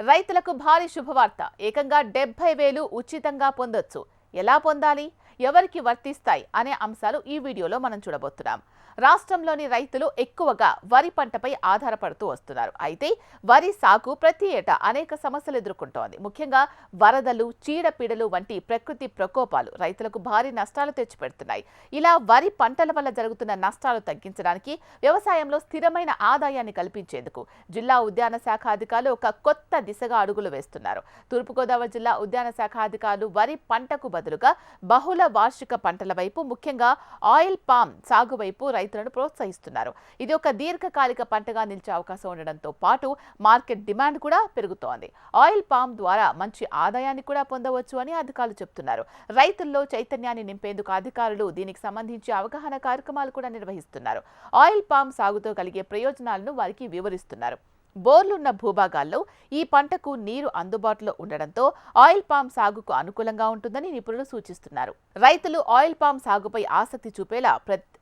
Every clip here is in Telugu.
రైతులకు భారీ శుభవార్త. ఏకంగా 70,000 ఉచితంగా పొందొచ్చు. ఎలా పొందాలి, ఎవరికి వర్తిస్తాయి అనే అంశాలు ఈ వీడియోలో మనం చూడబోతున్నాం. రాష్ట్రంలోని రైతులు ఎక్కువగా వరి పంటపై ఆధారపడుతూ వస్తున్నారు. అయితే వరి సాగు ప్రతి ఏటా అనేక సమస్యలు ఎదుర్కొంటోంది. ముఖ్యంగా వరదలు, చీడపీడలు వంటి ప్రకృతి ప్రకోపాలు రైతులకు భారీ నష్టాలు తెచ్చిపెడుతున్నాయి. ఇలా వరి పంటల వల్ల జరుగుతున్న నష్టాలు తగ్గించడానికి, వ్యవసాయంలో స్థిరమైన ఆదాయాన్ని కల్పించేందుకు జిల్లా ఉద్యాన శాఖ అధికారులు ఒక కొత్త దిశగా అడుగులు వేస్తున్నారు. తూర్పుగోదావరి జిల్లా ఉద్యాన శాఖ అధికారులు వరి పంటకు బదులుగా బహుళ వార్షిక పంటల వైపు, ముఖ్యంగా ఆయిల్ పామ్ సాగు వైపు రైతులను ప్రోత్సహిస్తున్నారు. ఇది ఒక దీర్ఘకాలిక పంటగా నిలిచే అవకాశం ఉండడంతో పాటు మార్కెట్ డిమాండ్ కూడా పెరుగుతోంది. ఆయిల్ పామ్ ద్వారా మంచి ఆదాయాన్ని కూడా పొందవచ్చు అని అధికారులు చెబుతున్నారు. రైతుల్లో చైతన్యాన్ని నింపేందుకు అధికారులు దీనికి సంబంధించి అవగాహన కార్యక్రమాలు కూడా నిర్వహిస్తున్నారు. ఆయిల్ పామ్ సాగుతో కలిగే ప్రయోజనాలను వారికి వివరిస్తున్నారు. బోర్లున్న భూభాగాల్లో ఈ పంటకు నీరు అందుబాటులో ఉండడంతో ఆయిల్ పామ్ సాగుకు అనుకూలంగా ఉంటుందని నిపుణులు సూచిస్తున్నారు. రైతులు ఆయిల్ పామ్ సాగుపై ఆసక్తి చూపేలా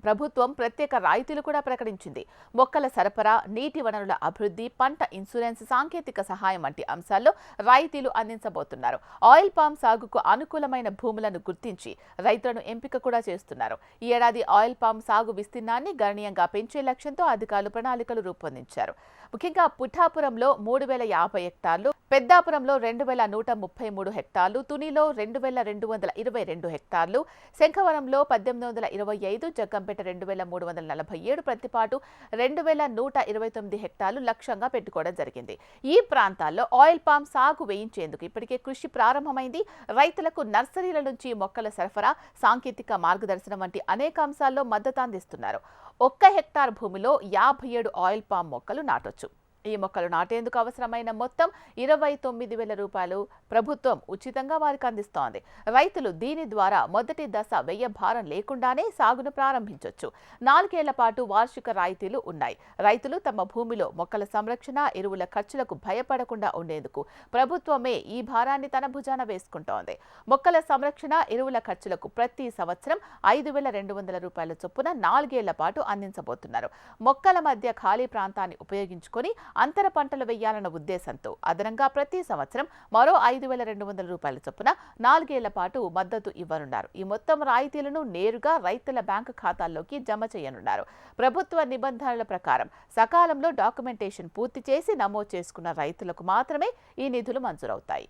ప్రభుత్వం ప్రత్యేక రాయితీలు కూడా ప్రకటించింది. మొక్కల సరఫరా, నీటి వనరుల అభివృద్ధి, పంట ఇన్సూరెన్స్, సాంకేతిక సహాయం వంటి అంశాల్లో రాయితీలు అందించబోతున్నారు. ఆయిల్ పామ్ సాగుకు అనుకూలమైన భూములను గుర్తించి రైతులను ఎంపిక కూడా చేస్తున్నారు. ఈ ఏడాది ఆయిల్ పామ్ సాగు విస్తీర్ణాన్ని గణనీయంగా పెంచే లక్ష్యంతో అధికారులు ప్రణాళికలు రూపొందించారు. ముఖ్యంగా పిఠాపురంలో 3,050 హెక్టార్లు, పెద్దాపురంలో 2,133 హెక్టార్లు, తునిలో 2,222 హెక్టార్లు, శంఖవరంలో 1,825, జగ్గంపేట 2,347, ప్రతిపాటు 2,129 హెక్టార్లు లక్ష్యంగా పెట్టుకోవడం జరిగింది. ఈ ప్రాంతాల్లో ఆయిల్ పామ్ సాగు వేయించేందుకు ఇప్పటికే కృషి ప్రారంభమైంది. రైతులకు నర్సరీల నుంచి మొక్కల సరఫరా, సాంకేతిక మార్గదర్శనం వంటి అనేక అంశాల్లో మద్దతు అందిస్తున్నారు. 1 హెక్టార్ భూమిలో 57 ఆయిల్ పామ్ మొక్కలు నాటొచ్చు. ఈ మొక్కలు నాటేందుకు అవసరమైన మొత్తం 29,000 రూపాయలు ప్రభుత్వం ఉచితంగా వారికి అందిస్తోంది. రైతులు దీని ద్వారా మొదటి దశ వ్యయ భారం లేకుండానే సాగును ప్రారంభించొచ్చు. 4 ఏళ్ల పాటు వార్షిక రాయితీలు ఉన్నాయి. రైతులు తమ భూమిలో మొక్కల సంరక్షణ, ఎరువుల ఖర్చులకు భయపడకుండా ఉండేందుకు ప్రభుత్వమే ఈ భారాన్ని తన భుజాన వేసుకుంటోంది. మొక్కల సంరక్షణ, ఎరువుల ఖర్చులకు ప్రతి సంవత్సరం 5,200 రూపాయల చొప్పున 4 ఏళ్ల పాటు అందించబోతున్నారు. మొక్కల మధ్య ఖాళీ ప్రాంతాన్ని ఉపయోగించుకొని అంతర పంటలు వేయాలన్న ఉద్దేశంతో అదనంగా ప్రతి సంవత్సరం మరో 5,200 రూపాయల చొప్పున 4 ఏళ్ల పాటు మద్దతు ఇవ్వనున్నారు. ఈ మొత్తం రాయితీలను నేరుగా రైతుల బ్యాంకు ఖాతాల్లోకి జమ చేయనున్నారు. ప్రభుత్వ నిబంధనల ప్రకారం సకాలంలో డాక్యుమెంటేషన్ పూర్తి చేసి నమోదు చేసుకున్న రైతులకు మాత్రమే ఈ నిధులు మంజూరవుతాయి.